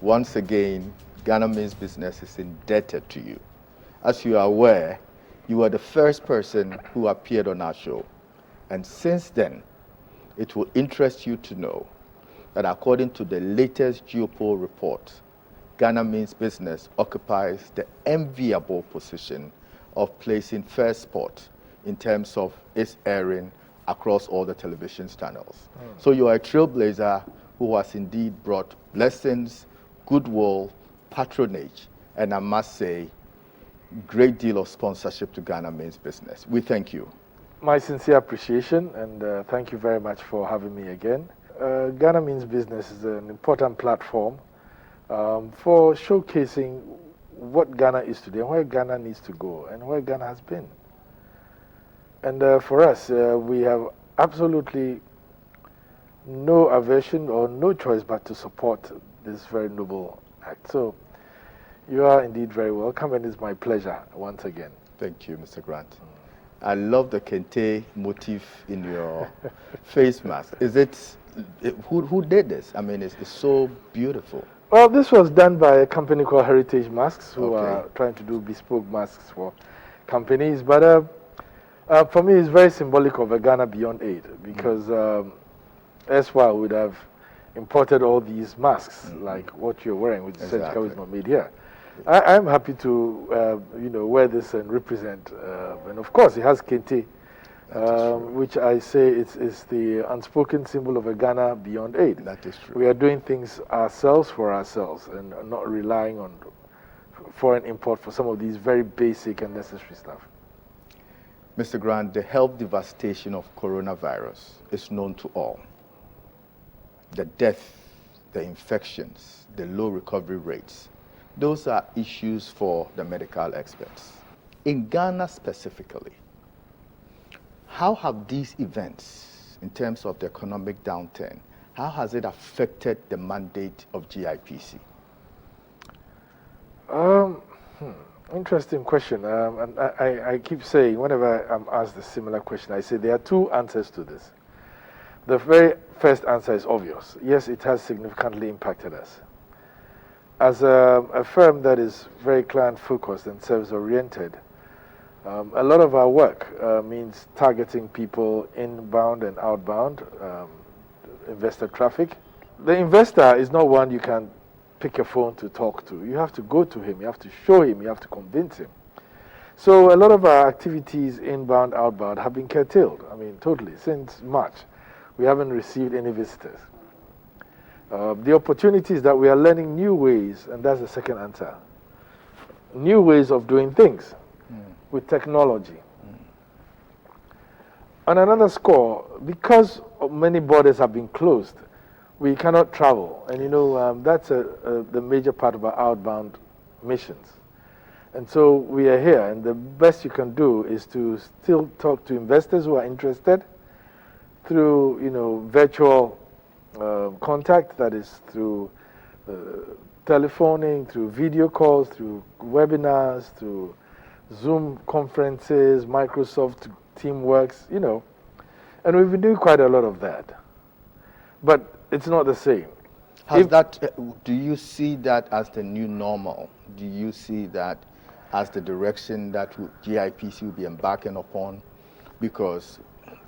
once again, Ghana Means Business is indebted to you. As you are aware, you were the first person who appeared on our show. And since then, it will interest you to know that according to the latest geopoll report, Ghana Means Business occupies the enviable position of placing first spot in terms of its airing across all the television channels. So you are a trailblazer who has indeed brought blessings, goodwill, patronage, and I must say, great deal of sponsorship to Ghana Means Business. We thank you. My sincere appreciation, and thank you very much for having me again. Ghana Means Business is an important platform for showcasing what Ghana is today, and where Ghana needs to go, and where Ghana has been. And for us, we have absolutely no aversion or no choice but to support this very noble act. So you are indeed very welcome, and it's my pleasure once again. Thank you, Mr. Grant. I love the kente motif in your face mask. Is it, who did this? I mean, it's so beautiful. Well, this was done by a company called Heritage Masks, who are trying to do bespoke masks for companies. But for me, it's very symbolic of a Ghana Beyond Aid, because elsewhere would have imported all these masks, like what you're wearing, which surgical is not made here. I'm happy to, wear this and represent. And of course, it has kente, which I say is the unspoken symbol of a Ghana Beyond Aid. That is true. We are doing things ourselves for ourselves and not relying on foreign import for some of these very basic and necessary stuff. Mr. Grant, the health devastation of coronavirus is known to all. The death, the infections, the low recovery rates, those are issues for the medical experts. In Ghana specifically, how have these events, in terms of the economic downturn, how has it affected the mandate of GIPC? Interesting question. And I keep saying, whenever I'm asked a similar question, I say there are two answers to this. The very first answer is obvious. Yes, it has significantly impacted us. As a firm that is very client-focused and service-oriented, a lot of our work means targeting people inbound and outbound, investor traffic. The investor is not one you can pick a phone to talk to. You have to go to him, you have to show him, you have to convince him. So a lot of our activities inbound, outbound have been curtailed. I mean, totally. Since March, we haven't received any visitors. The opportunities that we are learning new ways, and that's the second answer, new ways of doing things with technology. On another score, because many borders have been closed, we cannot travel. And that's the major part of our outbound missions. And so we are here, and the best you can do is to still talk to investors who are interested through, virtual contact, that is through telephoning, through video calls, through webinars, through Zoom conferences, Microsoft Teamworks, and we've been doing quite a lot of that. But it's not the same. Do you see that as the new normal? Do you see that as the direction that GIPC will be embarking upon? Because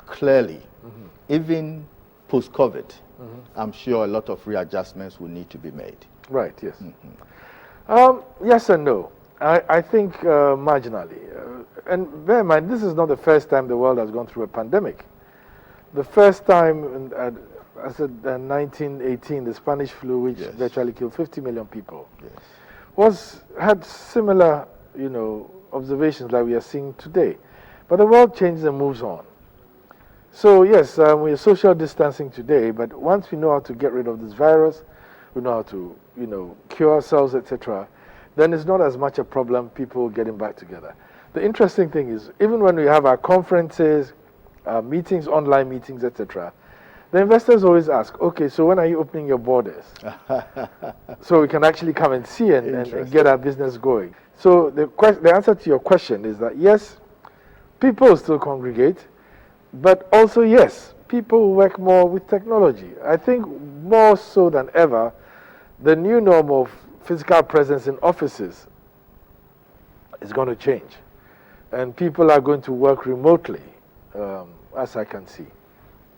clearly, even post-COVID, I'm sure a lot of readjustments will need to be made. Right, yes. Yes and no. I think marginally. And bear in mind, this is not the first time the world has gone through a pandemic. The first time, I said 1918, the Spanish flu, which virtually killed 50 million people, had similar, observations like we are seeing today. But the world changes and moves on. So yes, we are social distancing today, but once we know how to get rid of this virus, we know how to, cure ourselves, etc., then it's not as much a problem, people getting back together. The interesting thing is, even when we have our conferences, meetings, online meetings, etc., the investors always ask, okay, so when are you opening your borders? So we can actually come and see and get our business going. So the answer to your question is that yes, people still congregate, but also yes, people work more with technology. I think more so than ever, the new norm of physical presence in offices is going to change. And people are going to work remotely, as I can see.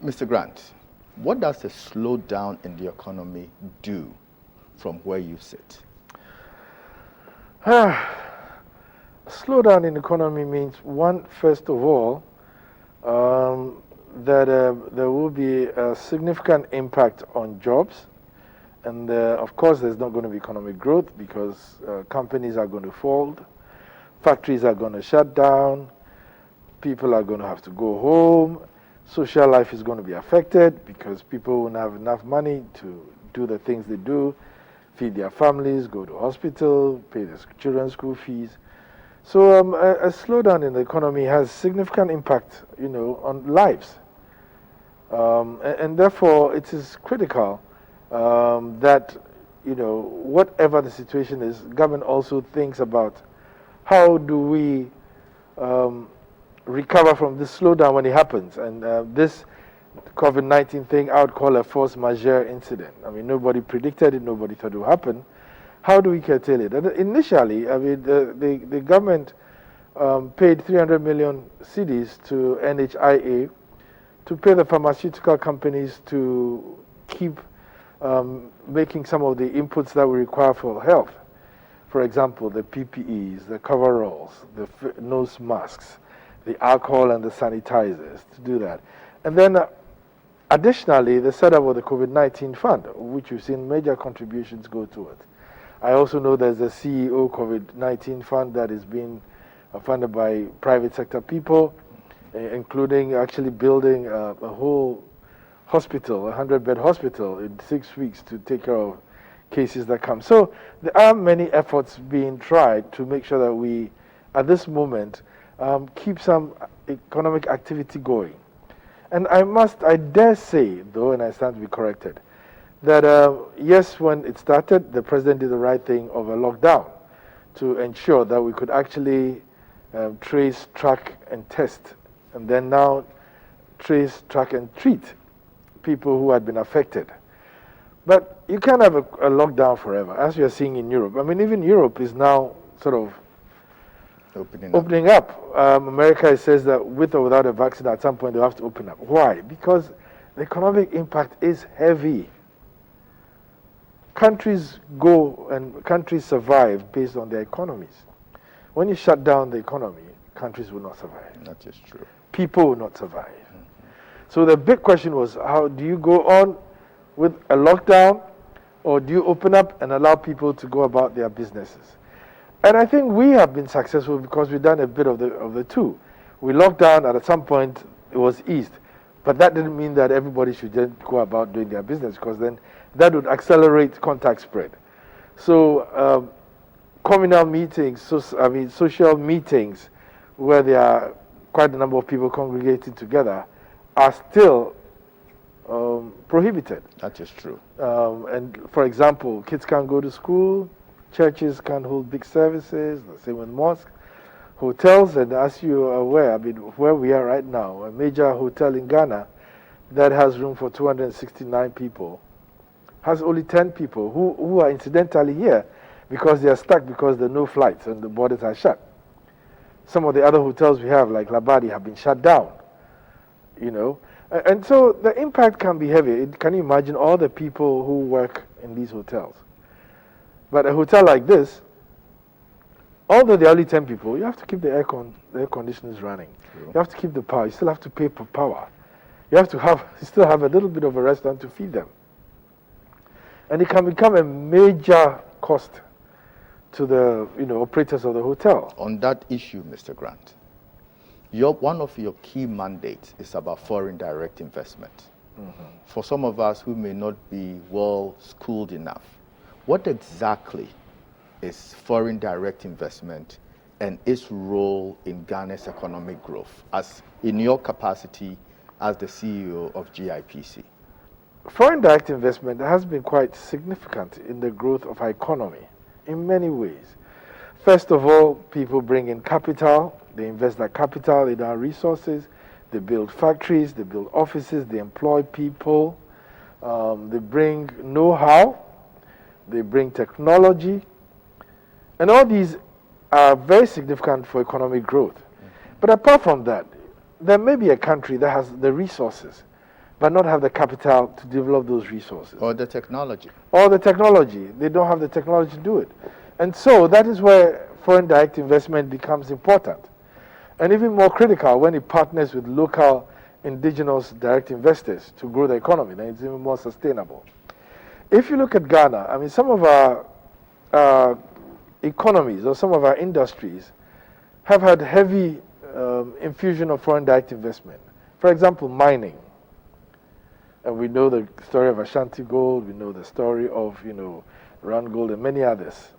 Mr. Grant, what does a slowdown in the economy do from where you sit? Slowdown in the economy means, one, first of all, that there will be a significant impact on jobs. And of course, there's not going to be economic growth because companies are going to fold, factories are going to shut down, people are going to have to go home, social life is going to be affected because people won't have enough money to do the things they do, feed their families, go to hospital, pay their children's school fees. So a slowdown in the economy has significant impact, on lives. And therefore, it is critical that, whatever the situation is, government also thinks about how do we recover from this slowdown when it happens. And this COVID-19 thing, I would call a force majeure incident. I mean, nobody predicted it, nobody thought it would happen. How do we curtail it? And initially, I mean, the government paid 300 million cedis to NHIA to pay the pharmaceutical companies to keep making some of the inputs that we require for health. For example, the PPEs, the coveralls, the nose masks, the alcohol and the sanitizers, to do that. And then additionally, the setup of the COVID-19 fund, which we've seen major contributions go towards. I also know there's a CEO COVID-19 fund that is being funded by private sector people, including actually building a whole hospital, a 100-bed hospital in 6 weeks to take care of cases that come. So there are many efforts being tried to make sure that we, at this moment, keep some economic activity going. And I dare say, though, and I stand to be corrected, that yes, when it started, the president did the right thing of a lockdown to ensure that we could actually trace, track, and test, and then now trace, track, and treat people who had been affected. But you can't have a lockdown forever, as you're seeing in Europe. I mean, even Europe is now sort of opening up. America says that with or without a vaccine, at some point they'll have to open up. Why? Because the economic impact is heavy. Countries go and countries survive based on their economies. When you shut down the economy, countries will not survive. That is true. People will not survive. So the big question was, how do you go on with a lockdown, or do you open up and allow people to go about their businesses? And I think we have been successful because we've done a bit of the two. We locked down, and at some point it was eased. But that didn't mean that everybody should then go about doing their business, because then that would accelerate contact spread. So communal meetings, social meetings, where there are quite a number of people congregating together, are still prohibited. That is true. And for example, kids can't go to school, churches can't hold big services, the same with mosques, hotels, and as you are aware, I mean, where we are right now, a major hotel in Ghana that has room for 269 people has only 10 people who are incidentally here because they are stuck because there are no flights and the borders are shut. Some of the other hotels we have, like Labadi, have been shut down, And so the impact can be heavy. Can you imagine all the people who work in these hotels? But a hotel like this, although there are only 10 people, you have to keep the air conditioners running. True. You have to keep the power. You still have to pay for power. You still have a little bit of a restaurant to feed them. And it can become a major cost to the operators of the hotel. On that issue, Mr. Grant, one of your key mandates is about foreign direct investment. Mm-hmm. For some of us who may not be well schooled enough, what exactly is foreign direct investment and its role in Ghana's economic growth, as in your capacity as the CEO of GIPC? Foreign direct investment has been quite significant in the growth of our economy in many ways. First of all, people bring in capital, they invest that capital in our resources, they build factories, they build offices, they employ people, they bring know-how, they bring technology, and all these are very significant for economic growth. But apart from that, there may be a country that has the resources, but not have the capital to develop those resources. Or the technology. Or the technology. They don't have the technology to do it. And so that is where foreign direct investment becomes important. And even more critical when it partners with local indigenous direct investors to grow the economy, then it's even more sustainable. If you look at Ghana, I mean, some of our economies or some of our industries have had heavy infusion of foreign direct investment. For example, mining. And we know the story of Ashanti Gold, we know the story of, Rand Gold and many others.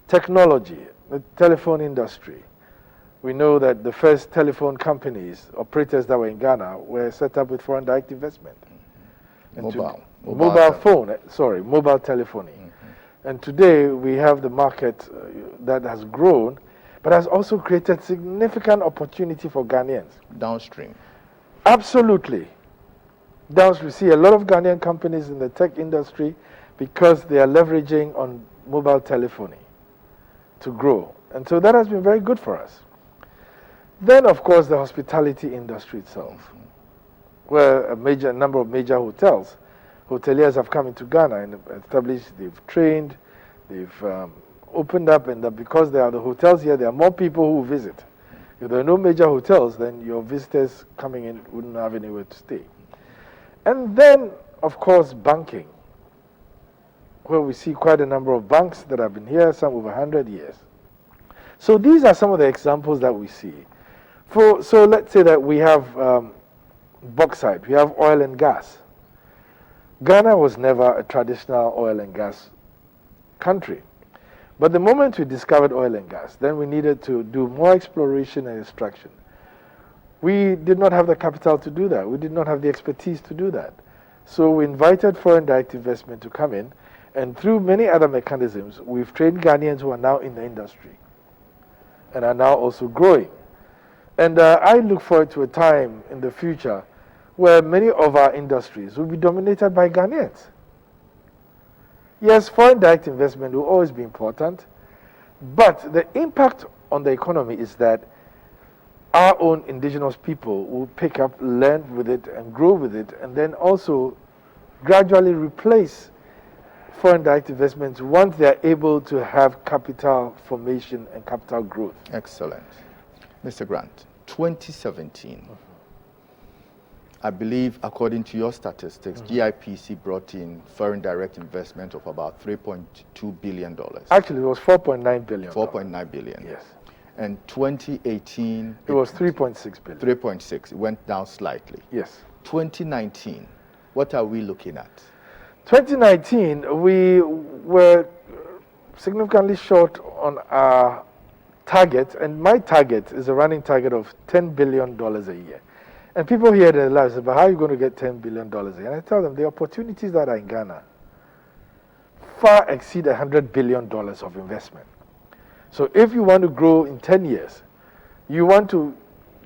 Technology, the telephone industry. We know that the first telephone companies, operators that were in Ghana, were set up with foreign direct investment. Mobile telephony. And today we have the market that has grown, but has also created significant opportunity for Ghanaians. Downstream. Absolutely. Downstream. We see a lot of Ghanaian companies in the tech industry because they are leveraging on mobile telephony to grow. And so that has been very good for us. Then, of course, the hospitality industry itself, where a number of major hoteliers have come into Ghana and established, they've trained, they've opened up, and because there are the hotels here, there are more people who visit. If there are no major hotels, then your visitors coming in wouldn't have anywhere to stay. And then, of course, banking, where we see quite a number of banks that have been here, some over 100 years. So these are some of the examples that we see. So let's say that we have bauxite, we have oil and gas. Ghana was never a traditional oil and gas country. But the moment we discovered oil and gas, then we needed to do more exploration and extraction. We did not have the capital to do that. We did not have the expertise to do that. So we invited foreign direct investment to come in, and through many other mechanisms, we've trained Ghanaians who are now in the industry and are now also growing. And I look forward to a time in the future where many of our industries will be dominated by Ghanaians. Yes, foreign direct investment will always be important, but the impact on the economy is that our own indigenous people will pick up, learn with it, and grow with it, and then also gradually replace foreign direct investments once they are able to have capital formation and capital growth. Excellent. Mr. Grant, 2017, I believe, according to your statistics, GIPC brought in foreign direct investment of about $3.2 billion. Actually, it was $4.9 billion. 4.9 billion. Yes. And 2018... It was 3.6 billion. 3.6. It went down slightly. Yes. 2019, what are we looking at? 2019, we were significantly short on our target, and my target is a running target of $10 billion a year. And people hear their lives, but how are you going to get $10 billion a year? And I tell them the opportunities that are in Ghana far exceed $100 billion of investment. So if you want to grow in 10 years, you want to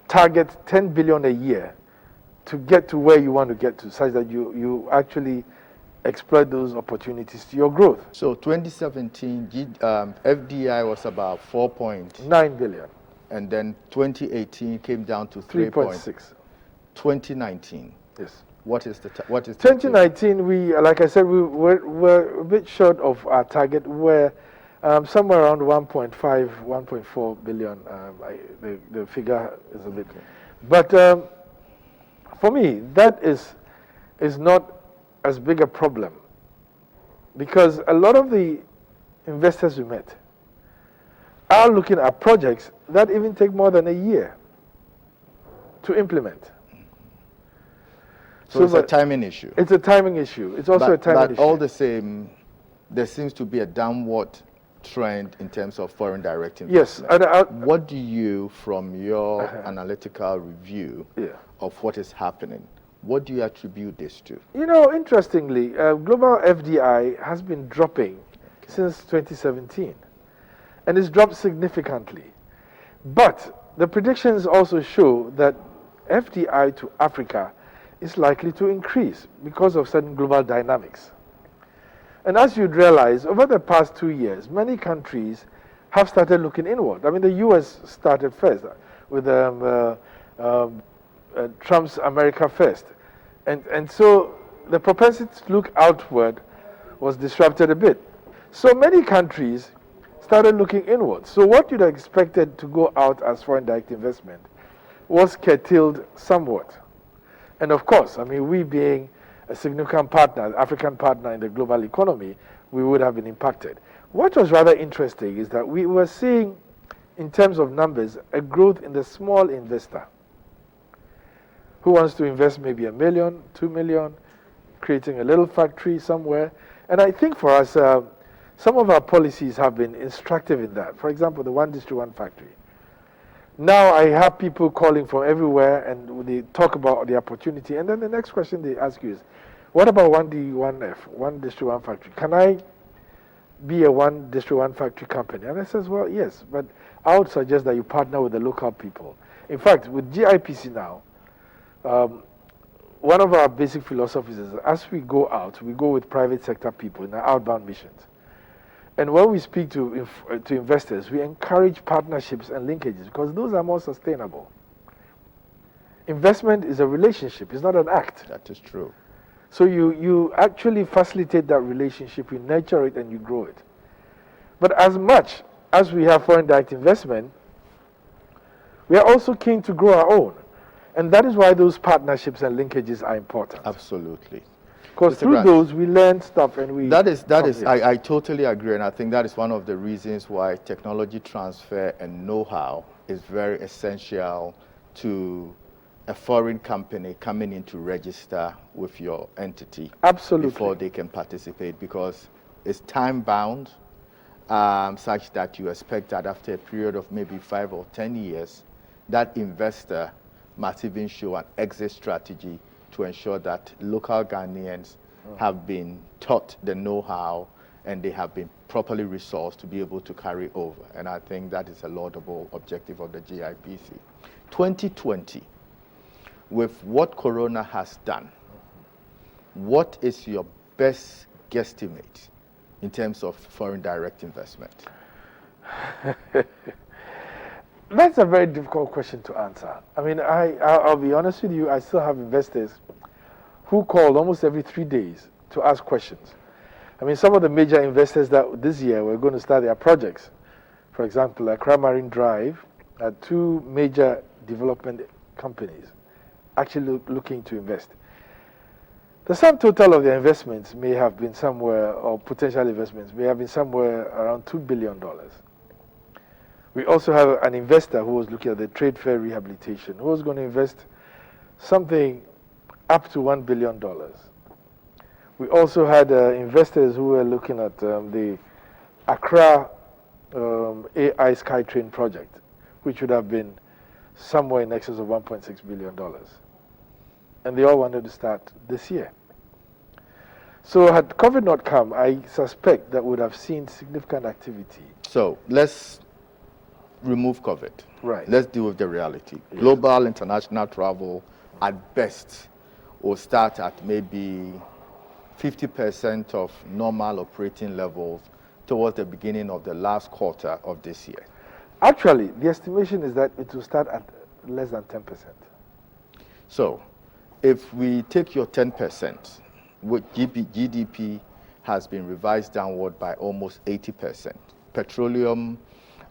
target 10 billion a year to get to where you want to get to, such that you actually exploit those opportunities to your growth. So 2017, FDI was about 4.9 billion. And then 2018 came down to 3.6. 2019. Yes. What is 2019? We, like I said, we're a bit short of our target. We're somewhere around 1.5, 1.4 billion. The figure is a bit. But for me, that is not as big a problem, because a lot of the investors we met are looking at projects that even take more than a year to implement. So it's a timing issue. It's a timing issue. It's also a timing issue. But all the same, there seems to be a downward trend in terms of foreign direct investment. Yes. What do you, from your analytical review of what is happening, what do you attribute this to? You know, interestingly, global FDI has been dropping since 2017, and it's dropped significantly. But the predictions also show that FDI to Africa is likely to increase because of certain global dynamics. And as you'd realize, over the past 2 years, many countries have started looking inward. I mean, the U.S. started first with Trump's America First. And so the propensity to look outward was disrupted a bit. So many countries started looking inward. So what you'd have expected to go out as foreign direct investment was curtailed somewhat. And of course, I mean, we being a significant partner, African partner in the global economy, we would have been impacted. What was rather interesting is that we were seeing, in terms of numbers, a growth in the small investor who wants to invest maybe $1 million, $2 million, creating a little factory somewhere. And I think for us, some of our policies have been instructive in that. For example, the one district, one factory. Now I have people calling from everywhere and they talk about the opportunity. And then the next question they ask you is, what about 1D, 1F, one district, one factory? Can I be a one district, one factory company? And I says, well, yes, but I would suggest that you partner with the local people. In fact, with GIPC now, one of our basic philosophies is as we go out, we go with private sector people in our outbound missions. And when we speak to investors, we encourage partnerships and linkages because those are more sustainable. Investment is a relationship, it's not an act. That is true. So you actually facilitate that relationship, you nurture it and you grow it. But as much as we have foreign direct investment, we are also keen to grow our own. And that is why those partnerships and linkages are important. Absolutely. Because through those, we learn stuff and we... I totally agree, and I think that is one of the reasons why technology transfer and know-how is very essential to a foreign company coming in to register with your entity. Absolutely. Before they can participate, because it's time-bound, such that you expect that after a period of maybe 5 or 10 years, that investor must even show an exit strategy to ensure that local Ghanaians have been taught the know-how and they have been properly resourced to be able to carry over. And I think that is a laudable objective of the GIPC. 2020, with what Corona has done, what is your best guesstimate in terms of foreign direct investment? That's a very difficult question to answer. I mean, I'll be honest with you, I still have investors who call almost every 3 days to ask questions. I mean, some of the major investors that this year were going to start their projects, for example, Accra Marine Drive, are 2 major development companies actually looking to invest. The sum total of their investments may have been somewhere, or potential investments may have been somewhere around $2 billion. We also have an investor who was looking at the trade fair rehabilitation, who was going to invest something up to $1 billion. We also had investors who were looking at the Accra AI SkyTrain project, which would have been somewhere in excess of $1.6 billion. And they all wanted to start this year. So had COVID not come, I suspect that we would have seen significant activity. So let's remove COVID. Right. Let's deal with the reality. Yes. Global international travel at best will start at maybe 50% of normal operating levels towards the beginning of the last quarter of this year. Actually, the estimation is that it will start at less than 10%. So if we take your 10%, which GDP has been revised downward by almost 80%. Petroleum,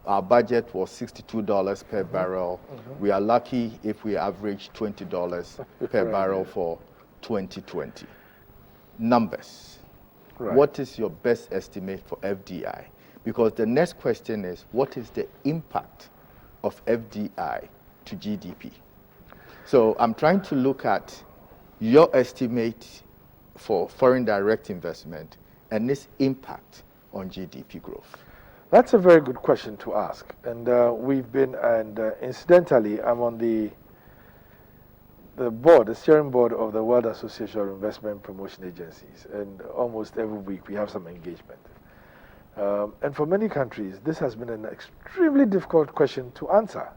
our budget was $62 per barrel. We are lucky if we average $20 per barrel for 2020. Numbers. Right. What is your best estimate for FDI? Because the next question is, what is the impact of FDI to GDP? So I'm trying to look at your estimate for foreign direct investment and its impact on GDP growth. That's a very good question to ask. And we've been, and incidentally, I'm on the board, the steering board of the World Association of Investment Promotion Agencies. And almost every week we have some engagement. And for many countries, this has been an extremely difficult question to answer.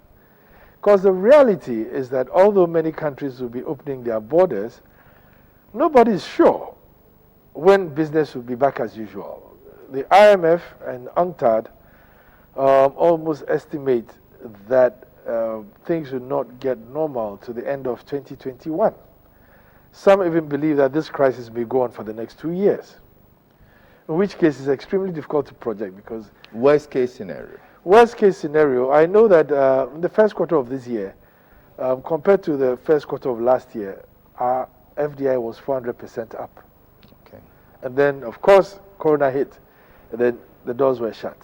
Because the reality is that although many countries will be opening their borders, nobody is sure when business will be back as usual. The IMF and UNCTAD almost estimate that things will not get normal to the end of 2021. Some even believe that this crisis may go on for the next 2 years, in which case it's extremely difficult to project because... Worst case scenario? Worst case scenario, I know that in the first quarter of this year, compared to the first quarter of last year, our FDI was 400% up. Okay. And then, of course, Corona hit, and then the doors were shut.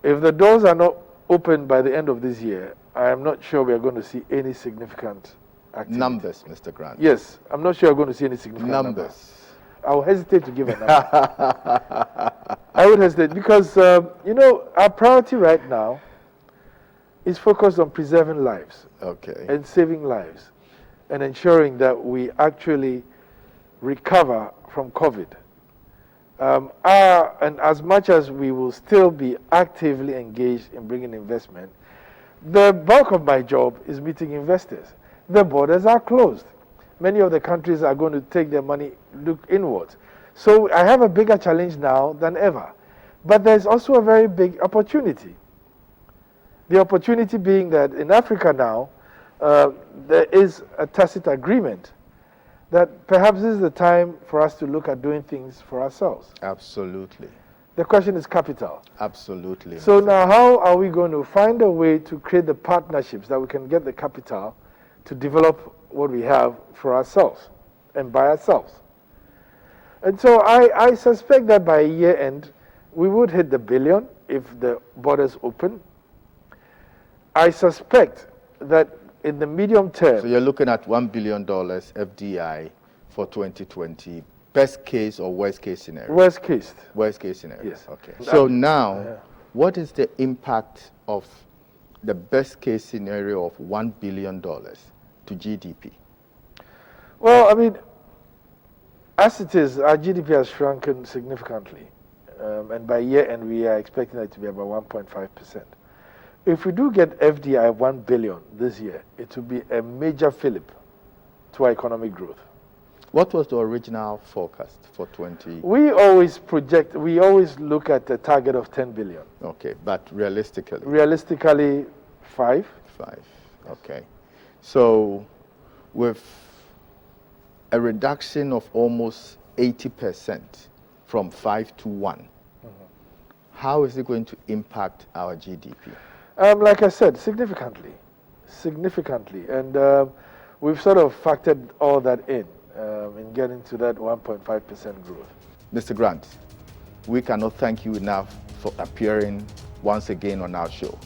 If the doors are not open by the end of this year, I am not sure we are going to see any significant activity. Numbers, Mr. Grant. Yes, I'm not sure we're going to see any significant numbers. I will hesitate to give a number. I would hesitate because, you know, our priority right now is focused on preserving lives. Okay. And saving lives and ensuring that we actually recover from COVID. And as much as we will still be actively engaged in bringing investment, the bulk of my job is meeting investors. The borders are closed. Many of the countries are going to take their money, look inwards. So I have a bigger challenge now than ever. But there's also a very big opportunity. The opportunity being that in Africa now, there is a tacit agreement that perhaps this is the time for us to look at doing things for ourselves. Absolutely. The question is capital. Absolutely. So now how are we going to find a way to create the partnerships that we can get the capital to develop what we have for ourselves and by ourselves? And so I suspect that by year end, we would hit the billion if the borders open. I suspect that in the medium term... So you're looking at $1 billion FDI for 2020, best case or worst case scenario? Worst case. Worst case scenario. Yes. Okay. So now, what is the impact of the best case scenario of $1 billion to GDP? Well, I mean, as it is, our GDP has shrunken significantly. And by year end, we are expecting it to be about 1.5%. If we do get FDI 1 billion this year, it will be a major fillip to our economic growth. What was the original forecast for 20? We always look at a target of 10 billion. Okay, but realistically? Realistically, 5. 5, okay. So with a reduction of almost 80% from 5 to 1, how is it going to impact our GDP? Like I said, significantly. And we've sort of factored all that in getting to that 1.5% growth. Mr. Grant, we cannot thank you enough for appearing once again on our show.